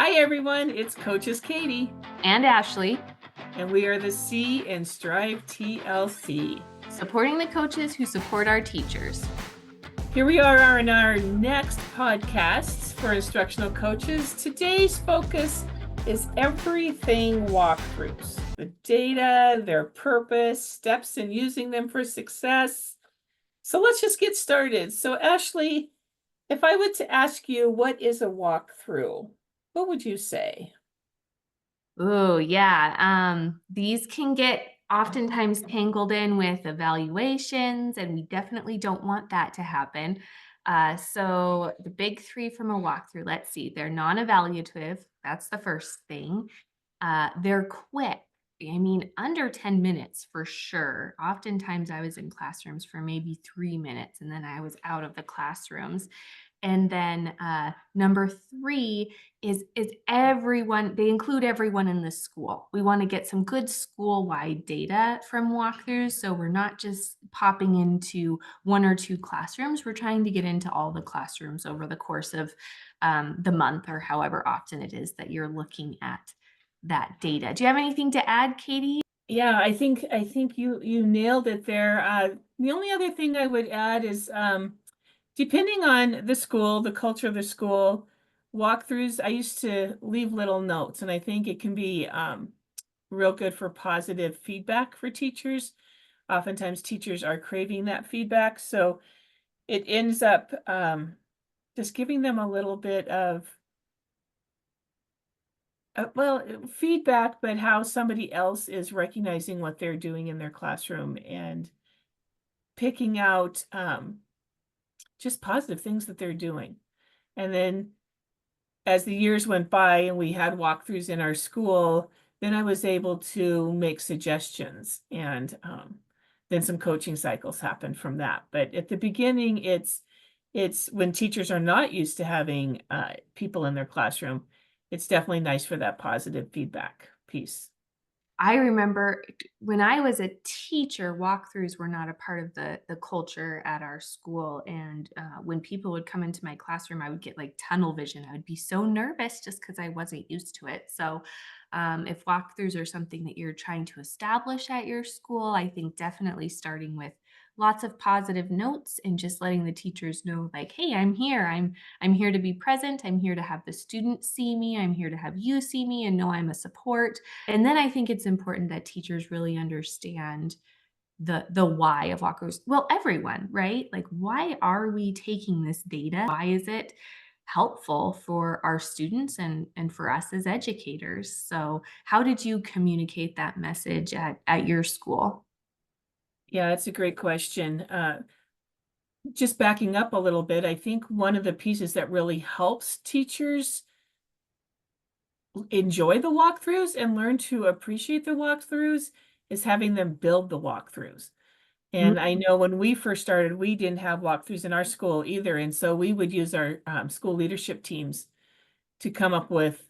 Hi, everyone. It's Coaches Katie, And Ashlie, and we are the C and Strive TLC. supporting the coaches who support our teachers. Here we are in our next podcasts for instructional coaches. Today's focus is everything walkthroughs, the data, their purpose, steps in using them for success. So let's just get started. So, Ashlie, if I were to ask you what is a walkthrough, what would you say? Oh, yeah. These can get oftentimes tangled in with evaluations, and we definitely don't want that to happen. So the big three from a walkthrough, let's see, they're non-evaluative. That's the first thing. They're quick. I mean, under 10 minutes for sure. Oftentimes I was in classrooms for maybe 3 minutes and then I was out of the classrooms. And then number three is everyone, they include everyone in the school. We want to get some good school-wide data from walkthroughs. So we're not just popping into one or two classrooms. We're trying to get into all the classrooms over the course of the month or however often it is that you're looking at that data. Do you have anything to add, Katie? Yeah, I think you nailed it there. The only other thing I would add is depending on the school, the culture of the school, walkthroughs, I used to leave little notes, and I think it can be real good for positive feedback for teachers. Oftentimes teachers are craving that feedback, so it ends up just giving them a little bit of feedback, but how somebody else is recognizing what they're doing in their classroom and picking out just positive things that they're doing. And then as the years went by and we had walkthroughs in our school, then I was able to make suggestions, and then some coaching cycles happened from that. But at the beginning, it's when teachers are not used to having people in their classroom, it's definitely nice for that positive feedback piece. I remember when I was a teacher, walkthroughs were not a part of the culture at our school. And when people would come into my classroom, I would get like tunnel vision. I would be so nervous just because I wasn't used to it. So, if walkthroughs are something that you're trying to establish at your school, I think definitely starting with lots of positive notes and just letting the teachers know, like, hey, I'm here. I'm here to be present. I'm here to have the students see me. I'm here to have you see me and know I'm a support. And then I think it's important that teachers really understand the why of walkthroughs. Well, everyone, right? Like, why are we taking this data? Why is it helpful for our students and for us as educators? So, how did you communicate that message at your school? Yeah, that's a great question. Just backing up a little bit, I think one of the pieces that really helps teachers enjoy the walkthroughs and learn to appreciate the walkthroughs is having them build the walkthroughs. Mm. And I know when we first started, we didn't have walkthroughs in our school either. And so we would use our school leadership teams to come up with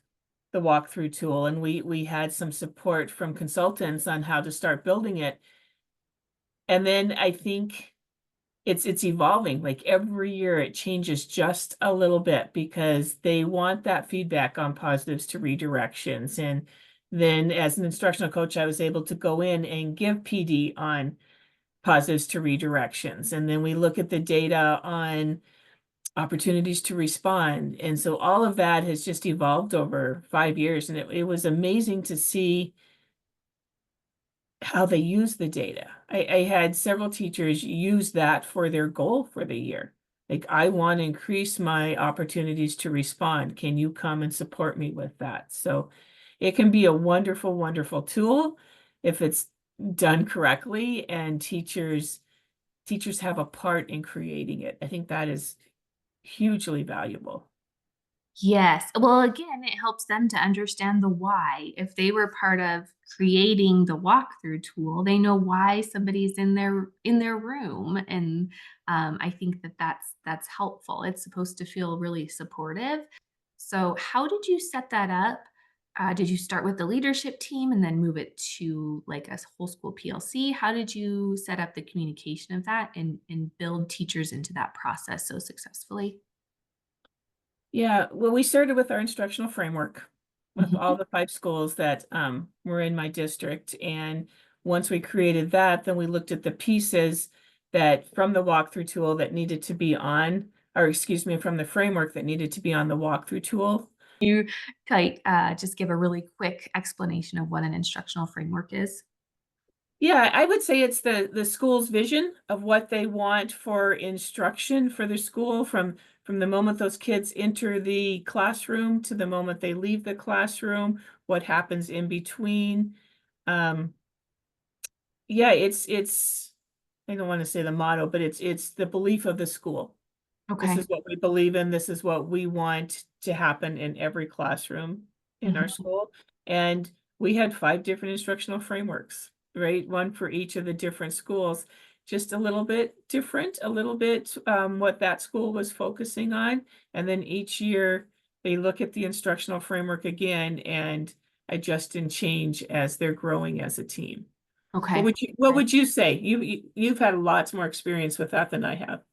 the walkthrough tool. And we had some support from consultants on how to start building it. And then I think it's evolving. Like every year it changes just a little bit because they want that feedback on positives to redirections. And then as an instructional coach, I was able to go in and give PD on positives to redirections. And then we look at the data on opportunities to respond. And so all of that has just evolved over 5 years. And it was amazing to see how they use the data. I had several teachers use that for their goal for the year. Like, I want to increase my opportunities to respond. Can you come and support me with that? So it can be a wonderful, wonderful tool if it's done correctly, and teachers have a part in creating it. I think that is hugely valuable. Yes. Well, again, it helps them to understand the why. If they were part of creating the walkthrough tool, they know why somebody's in their room, and I think that that's helpful. It's supposed to feel really supportive. So, how did you set that up? Did you start with the leadership team and then move it to like a whole school PLC? How did you set up the communication of that and build teachers into that process so successfully? Yeah, well, we started with our instructional framework with all Mhm. the 5 schools that were in my district. And once we created that, then we looked at the pieces that from the walkthrough tool that needed to be on, or excuse me, from the framework that needed to be on the walkthrough tool. You like just give a really quick explanation of what an instructional framework is. Yeah, I would say it's the school's vision of what they want for instruction for their school from the moment those kids enter the classroom to the moment they leave the classroom, what happens in between. Um, yeah, it's I don't want to say the motto, but it's the belief of the school. This Okay. is what we believe in. This is what we want to happen in every classroom in our Mhm. school. And we had 5 different instructional frameworks, right? One for each of the different schools, just a little bit different, a little bit what that school was focusing on. And then each year they look at the instructional framework again and adjust and change as they're growing as a team. Okay. What would you say? You've had lots more experience with that than I have.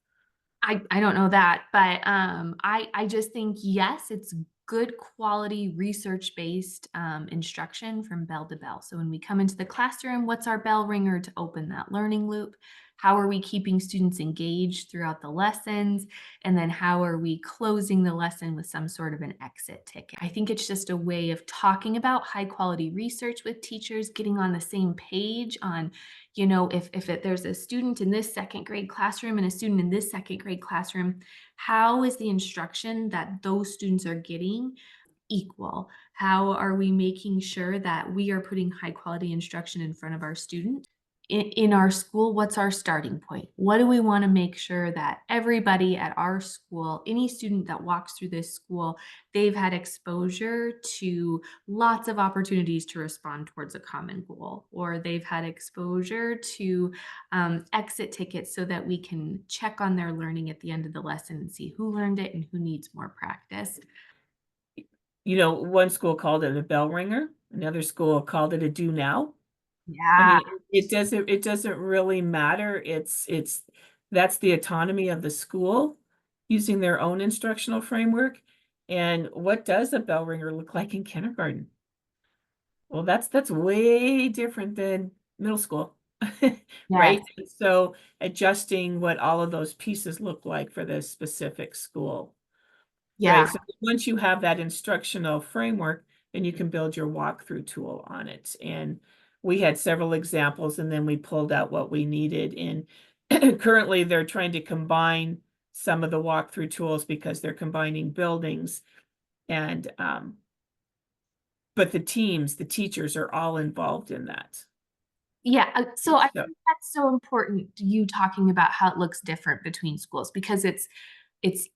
I don't know that, but, I just think, yes, it's good quality research-based, instruction from bell to bell. So when we come into the classroom, what's our bell ringer to open that learning loop? How are we keeping students engaged throughout the lessons? And then how are we closing the lesson with some sort of an exit ticket? I think it's just a way of talking about high quality research with teachers, getting on the same page on, there's a student in this second grade classroom and a student in this second grade classroom, how is the instruction that those students are getting equal? How are we making sure that we are putting high quality instruction in front of our students? In our school, what's our starting point? What do we want to make sure that everybody at our school, any student that walks through this school, they've had exposure to lots of opportunities to respond towards a common goal, or they've had exposure to exit tickets so that we can check on their learning at the end of the lesson and see who learned it and who needs more practice. One school called it a bell ringer, another school called it a do now. I Yeah. mean, it doesn't really matter. It's that's the autonomy of the school using their own instructional framework. And what does a bell ringer look like in kindergarten? Well, that's way different than middle school, Yes. right? And so adjusting what all of those pieces look like for this specific school. Yeah. Right, so once you have that instructional framework, then you can build your walkthrough tool on it. And we had several examples and then we pulled out what we needed. And currently they're trying to combine some of the walkthrough tools because they're combining buildings. And but the teachers are all involved in that. Yeah, so I So think that's so important, you talking about how it looks different between schools because it's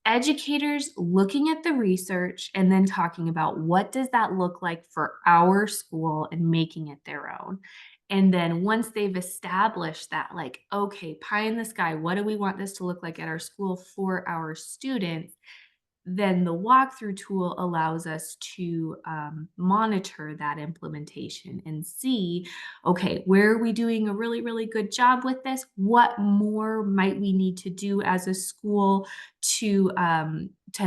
educators looking at the research and then talking about what does that look like for our school and making it their own. And then once they've established that, like, okay, pie in the sky, what do we want this to look like at our school for our students? Then the walkthrough tool allows us to monitor that implementation and see, okay, where are we doing a really, really good job with this? What more might we need to do as a school to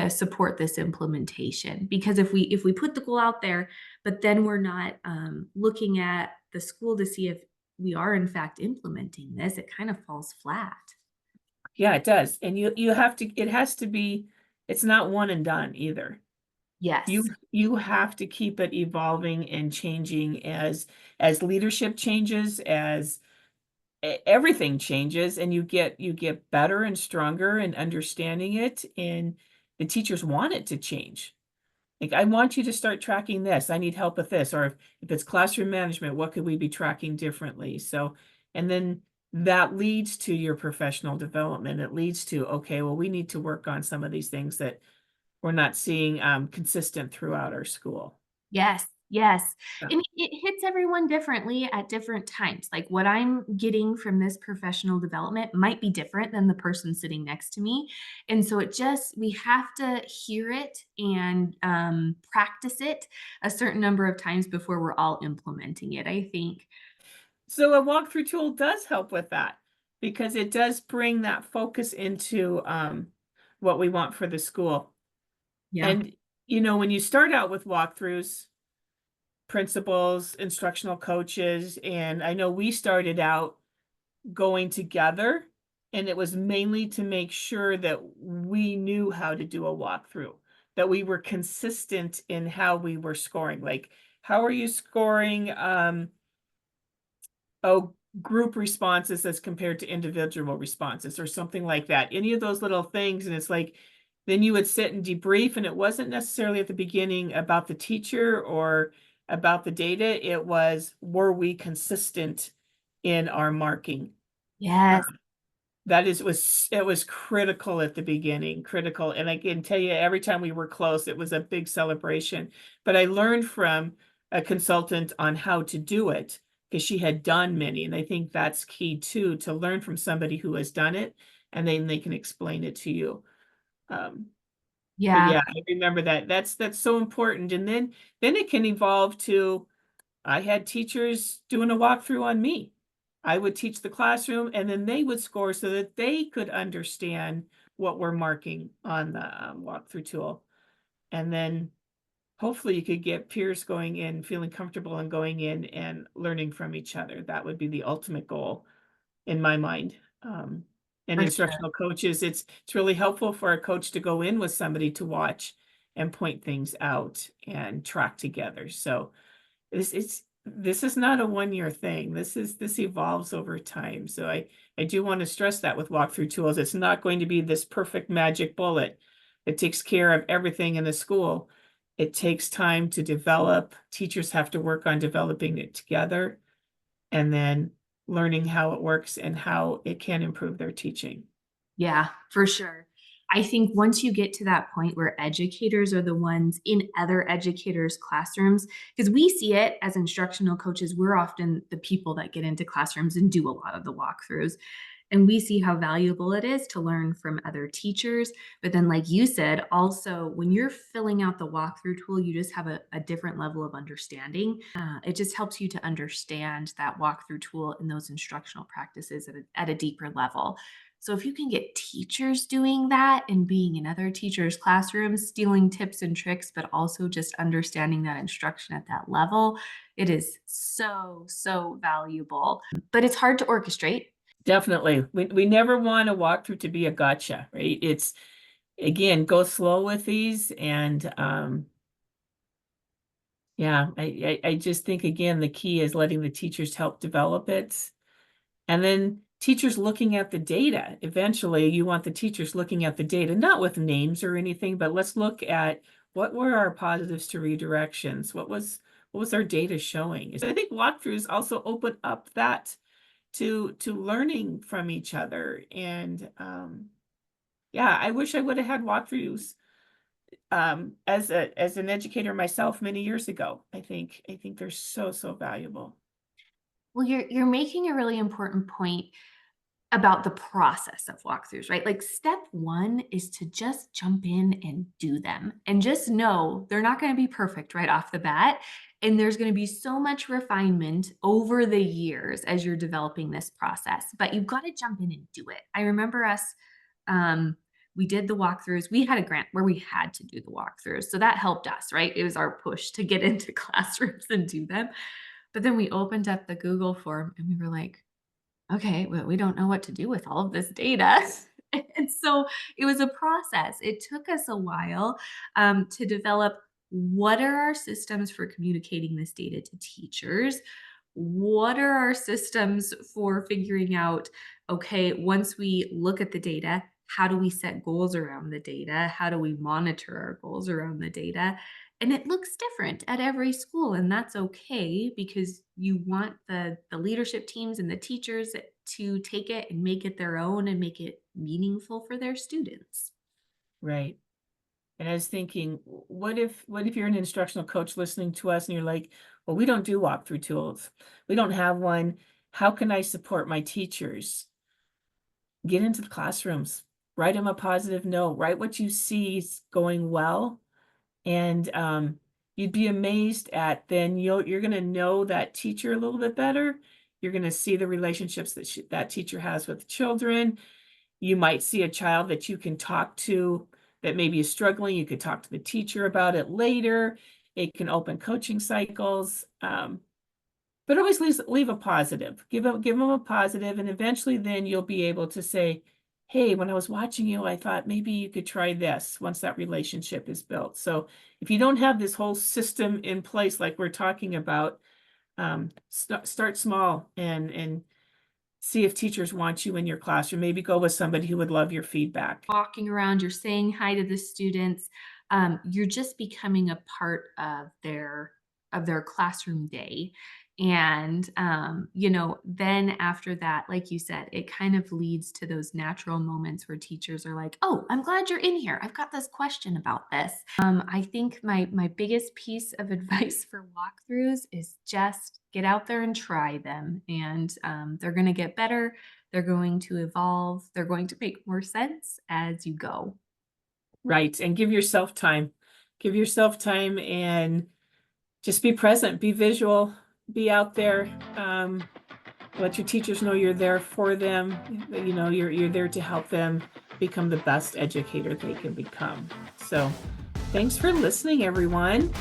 support this implementation? Because if we put the goal out there, but then we're not looking at the school to see if we are in fact implementing this, it kind of falls flat. yeah, it does. And you have to, it has to be, it's not one and done either. You Yes. you have to keep it evolving and changing as leadership changes, as everything changes, and you get better and stronger and understanding it, and the teachers want it to change. Like, I want you to start tracking this. I need help with this. Or if it's classroom management, what could we be tracking differently? So, and then that leads to your professional development. It leads to, okay, well, we need to work on some of these things that we're not seeing consistent throughout our school. Yes, yes. So, And it hits everyone differently at different times. Like what I'm getting from this professional development might be different than the person sitting next to me. And so we have to hear it and practice it a certain number of times before we're all implementing it, I think. so a walkthrough tool does help with that because it does bring that focus into what we want for the school. Yeah. And, you know, when you start out with walkthroughs, principals, instructional coaches, and I know we started out going together, and it was mainly to make sure that we knew how to do a walkthrough, that we were consistent in how we were scoring. Like, how are you scoring, oh, group responses as compared to individual responses or something like that? Any of those little things, and it's like, then you would sit and debrief, and it wasn't necessarily at the beginning about the teacher or about the data. It was, were we consistent in our marking? Yes. That is was it was critical at the beginning, critical, and I can tell you every time we were close, it was a big celebration. But I learned from a consultant on how to do it because she had done many, and I think that's key too, to learn from somebody who has done it, and then they can explain it to you. Um, but Yeah, yeah, I remember that. That's so important. And then it can evolve to, I had teachers doing a walkthrough on me. I would teach the classroom and then they would score so that they could understand what we're marking on the walkthrough tool. And then hopefully you could get peers going in, feeling comfortable and going in and learning from each other. That would be the ultimate goal in my mind. And for sure. instructional coaches, it's really helpful for a coach to go in with somebody to watch and point things out and track together. So this is not a one-year thing. This evolves over time. So I do want to stress that with walkthrough tools. It's not going to be this perfect magic bullet that takes care of everything in the school. It takes time to develop. Teachers have to work on developing it together and then learning how it works and how it can improve their teaching. Yeah, for sure. I think once you get to that point where educators are the ones in other educators' classrooms, because we see it as instructional coaches, we're often the people that get into classrooms and do a lot of the walkthroughs. And we see how valuable it is to learn from other teachers. But then, like you said, also when you're filling out the walkthrough tool, you just have a different level of understanding. It just helps you to understand that walkthrough tool and those instructional practices at a deeper level. So if you can get teachers doing that and being in other teachers' classrooms, stealing tips and tricks, but also just understanding that instruction at that level, it is so, so valuable. But it's hard to orchestrate. Definitely. We never want a walkthrough to be a gotcha, right? It's, again, go slow with these and yeah, I just think again the key is letting the teachers help develop it. And then teachers looking at the data. Eventually, you want the teachers looking at the data, not with names or anything, but let's look at what were our positives to redirections? What was our data showing? So I think walkthroughs also open up that to learning from each other. And yeah, I wish I would have had walkthroughs as an educator myself many years ago. I think they're so valuable. Well, you're making a really important point about the process of walkthroughs, right? Like step 1 is to just jump in and do them and just know they're not going to be perfect right off the bat. And there's going to be so much refinement over the years as you're developing this process, but you've got to jump in and do it. I remember us, um, we did the walkthroughs. We had a grant where we had to do the walkthroughs. So that helped us, right? It was our push to get into classrooms and do them. But then we opened up the Google form and we were like, okay, well, we don't know what to do with all of this data. And so it was a process. It took us a while to develop what are our systems for communicating this data to teachers? What are our systems for figuring out, okay, once we look at the data, how do we set goals around the data? How do we monitor our goals around the data? And it looks different at every school, and that's okay because you want the leadership teams and the teachers to take it and make it their own and make it meaningful for their students. Right. And I was thinking, what if you're an instructional coach listening to us and you're like, well, we don't do walkthrough tools. We don't have one. How can I support my teachers? Get into the classrooms, write them a positive note, write what you see is going well. And you'd be amazed at then you're going to know that teacher a little bit better. You're going to see the relationships that that teacher has with children. You might see a child that you can talk to that maybe is struggling, you could talk to the teacher about it later. It can open coaching cycles. But always leave a positive. Give them a positive, and eventually then you'll be able to say, hey, when I was watching you, I thought maybe you could try this once that relationship is built. So if you don't have this whole system in place like we're talking about, start small and see if teachers want you in your classroom. Maybe go with somebody who would love your feedback. Walking around, you're saying hi to the students. You're just becoming a part of their classroom day. And then after that, like you said, it kind of leads to those natural moments where teachers are like, "Oh, I'm glad you're in here. I've got this question about this." I think my biggest piece of advice for walkthroughs is just get out there and try them, and they're going to get better. They're going to evolve. They're going to make more sense as you go. Right. And give yourself time. Give yourself time and just be present, be visual, be out there. Let your teachers know you're there for them. You know, you're there to help them become the best educator they can become. So thanks for listening, everyone.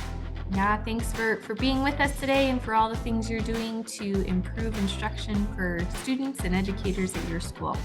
Yeah, thanks for being with us today and for all the things you're doing to improve instruction for students and educators at your school.